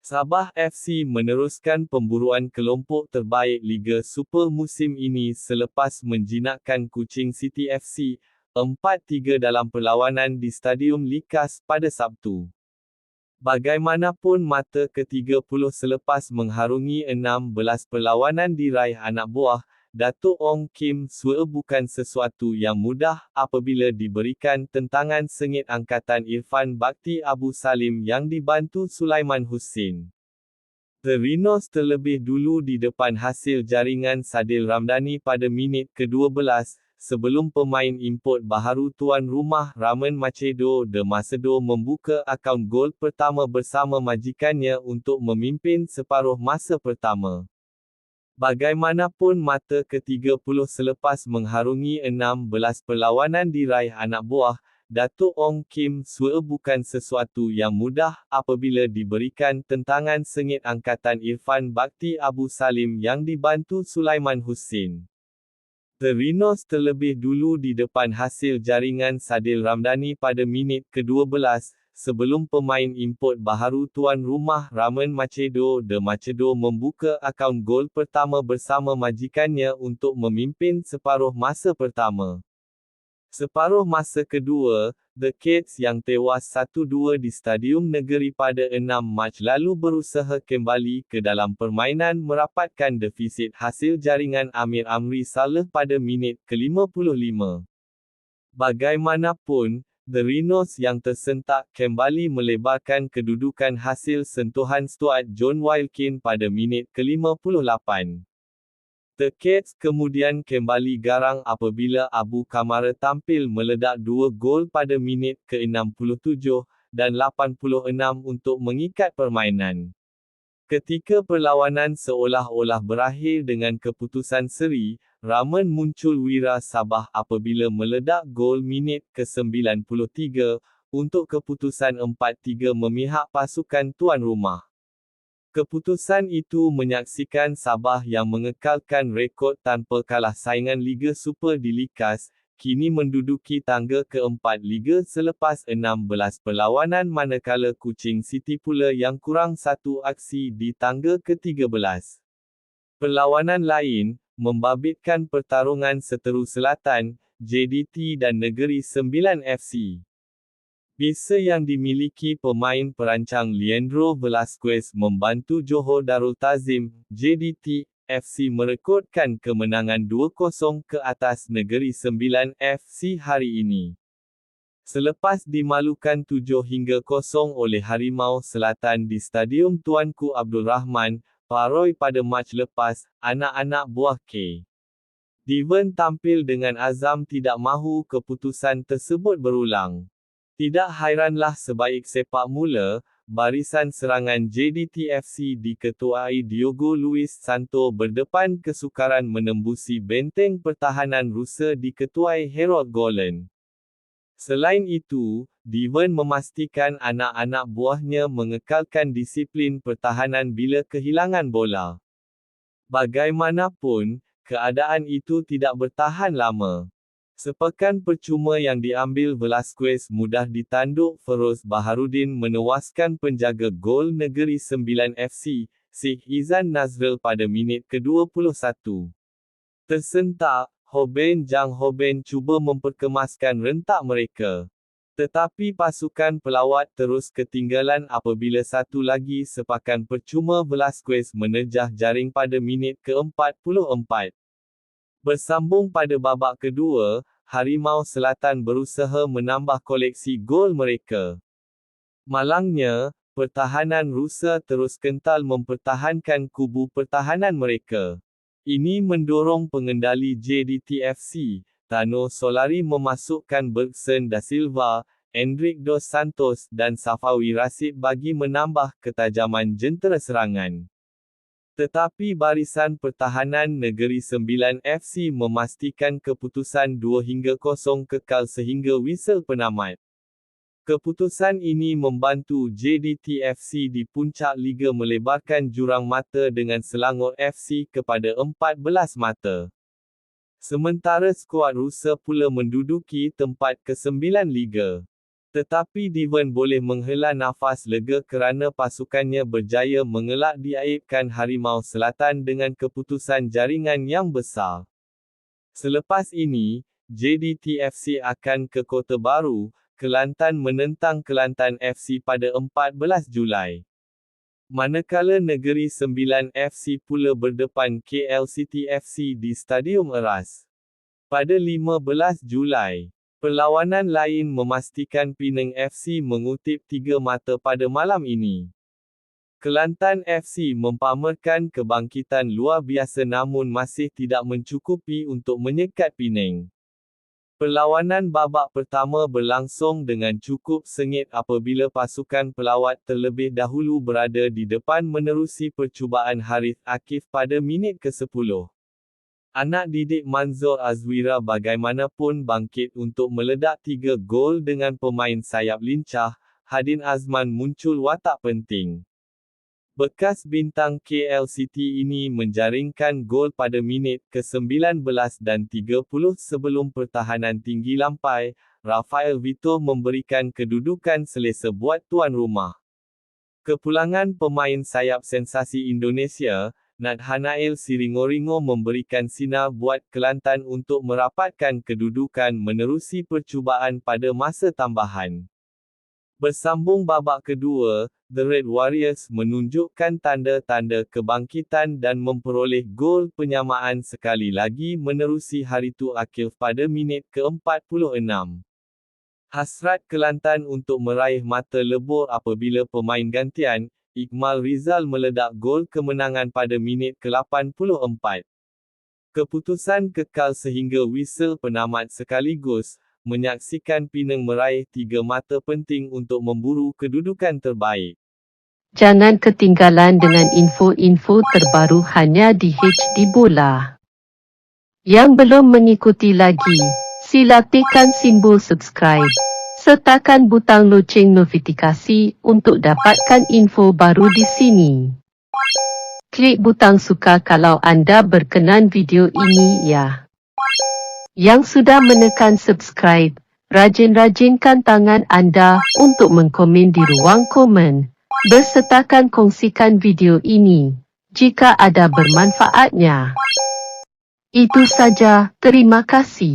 Sabah FC meneruskan pemburuan kelompok terbaik Liga Super musim ini selepas menjinakkan Kuching City FC 4-3 dalam perlawanan di Stadium Likas pada Sabtu. Bagaimanapun mata ke-30 selepas mengharungi 16 perlawanan diraih anak buah Datuk Ong Kim Swe bukan sesuatu yang mudah apabila diberikan tentangan sengit angkatan Irfan Bakti Abu Salim yang dibantu Sulaiman Husin. The Rhinos terlebih dulu di depan hasil jaringan Sadil Ramdhani pada minit ke-12, sebelum pemain import baharu tuan rumah Ramen Machedo de Macedo membuka akaun gol pertama bersama majikannya untuk memimpin separuh masa pertama. Bagaimanapun mata ke-30 selepas mengharungi 16 perlawanan diraih anak buah Datuk Ong Kim Swe bukan sesuatu yang mudah apabila diberikan tentangan sengit angkatan Irfan Bakti Abu Salim yang dibantu Sulaiman Husin. The Rhinos terlebih dulu di depan hasil jaringan Sadil Ramdhani pada minit ke-12, sebelum pemain import baharu tuan rumah Ramen Machedo de Macedo membuka akaun gol pertama bersama majikannya untuk memimpin separuh masa pertama. Separuh masa kedua, The Cats yang tewas 1-2 di Stadium Negeri pada 6 Mac lalu berusaha kembali ke dalam permainan merapatkan defisit hasil jaringan Amir Amri Saleh pada minit ke-55. Bagaimanapun, The Rhinos yang tersentak kembali melebarkan kedudukan hasil sentuhan Stuart John Wilkin pada minit ke-58. The Cats kemudian kembali garang apabila Abu Kamara tampil meledak 2 gol pada minit ke-67 dan 86 untuk mengikat permainan. Ketika perlawanan seolah-olah berakhir dengan keputusan seri, Ramen muncul wira Sabah apabila meledak gol minit ke-93, untuk keputusan 4-3 memihak pasukan tuan rumah. Keputusan itu menyaksikan Sabah yang mengekalkan rekod tanpa kalah saingan Liga Super di Likas, kini menduduki tangga keempat Liga selepas 16 perlawanan manakala Kuching City pula yang kurang satu aksi di tangga ke-13. Perlawanan lain, membabitkan pertarungan Seteru Selatan, JDT dan Negeri Sembilan FC. Bisa yang dimiliki pemain perancang Leandro Velasquez membantu Johor Darul Ta'zim, JDT, FC merekodkan kemenangan 2-0 ke atas Negeri Sembilan FC hari ini. Selepas dimalukan 7-0 oleh Harimau Selatan di Stadium Tuanku Abdul Rahman, Paroi pada Mac lepas, anak-anak buah K. Devon tampil dengan azam tidak mahu keputusan tersebut berulang. Tidak hairanlah sebaik sepak mula, barisan serangan JDT-FC diketuai Diogo Luis Santo berdepan kesukaran menembusi benteng pertahanan Rusa diketuai Harold Golan. Selain itu, Devon memastikan anak-anak buahnya mengekalkan disiplin pertahanan bila kehilangan bola. Bagaimanapun, keadaan itu tidak bertahan lama. Sepekan percuma yang diambil Velasquez mudah ditanduk Feroz Baharudin menewaskan penjaga gol Negeri Sembilan FC, Sheikh Izan Nazrul pada minit ke-21. Tersentak, Hoben Jang Hoben cuba memperkemaskan rentak mereka. Tetapi pasukan pelawat terus ketinggalan apabila satu lagi sepakan percuma Velasquez menerjah jaring pada minit ke-44. Bersambung pada babak kedua, Harimau Selatan berusaha menambah koleksi gol mereka. Malangnya, pertahanan Rusa terus kental mempertahankan kubu pertahanan mereka. Ini mendorong pengendali JDT-FC, Tano Solari memasukkan Bergson da Silva, Endrick dos Santos dan Safawi Rashid bagi menambah ketajaman jentera serangan. Tetapi barisan pertahanan Negeri Sembilan FC memastikan keputusan 2-0 kekal sehingga whistle penamat. Keputusan ini membantu JDT-FC di puncak liga melebarkan jurang mata dengan Selangor FC kepada 14 mata. Sementara skuad Rusa pula menduduki tempat ke-9 liga. Tetapi Devon boleh menghela nafas lega kerana pasukannya berjaya mengelak diaibkan Harimau Selatan dengan keputusan jaringan yang besar. Selepas ini, JDT-FC akan ke Kota Baru, Kelantan menentang Kelantan FC pada 14 Julai. Manakala Negeri Sembilan FC pula berdepan KL City FC di Stadium Eras. Pada 15 Julai. Perlawanan lain memastikan Penang FC mengutip 3 mata pada malam ini. Kelantan FC mempamerkan kebangkitan luar biasa namun masih tidak mencukupi untuk menyekat Penang. Perlawanan babak pertama berlangsung dengan cukup sengit apabila pasukan pelawat terlebih dahulu berada di depan menerusi percubaan Harith Akif pada minit ke-10. Anak didik Manzur Azwira bagaimanapun bangkit untuk meledak 3 gol dengan pemain sayap lincah, Hadin Azman muncul watak penting. Bekas bintang KL City ini menjaringkan gol pada minit ke-19 dan 30 sebelum pertahanan tinggi lampai, Rafael Vito memberikan kedudukan selesa buat tuan rumah. Kepulangan pemain sayap sensasi Indonesia, Nathanael Sringoringo memberikan sinar buat Kelantan untuk merapatkan kedudukan menerusi percubaan pada masa tambahan. Bersambung babak kedua, The Red Warriors menunjukkan tanda-tanda kebangkitan dan memperoleh gol penyamaan sekali lagi menerusi Harith Akif pada minit ke-46. Hasrat Kelantan untuk meraih mata lebur apabila pemain gantian, Iqmal Rizal meledak gol kemenangan pada minit ke-84. Keputusan kekal sehingga whistle penamat sekaligus, menyaksikan Penang meraih 3 mata penting untuk memburu kedudukan terbaik. Jangan ketinggalan dengan info-info terbaru hanya di HD Bola. Yang belum mengikuti lagi, sila tekan simbol subscribe. Sertakan butang loceng notifikasi untuk dapatkan info baru di sini. Klik butang suka kalau anda berkenan video ini ya. Yang sudah menekan subscribe, rajin-rajinkan tangan anda untuk mengkomen di ruang komen. Bersertakan kongsikan video ini, jika ada bermanfaatnya. Itu saja, terima kasih.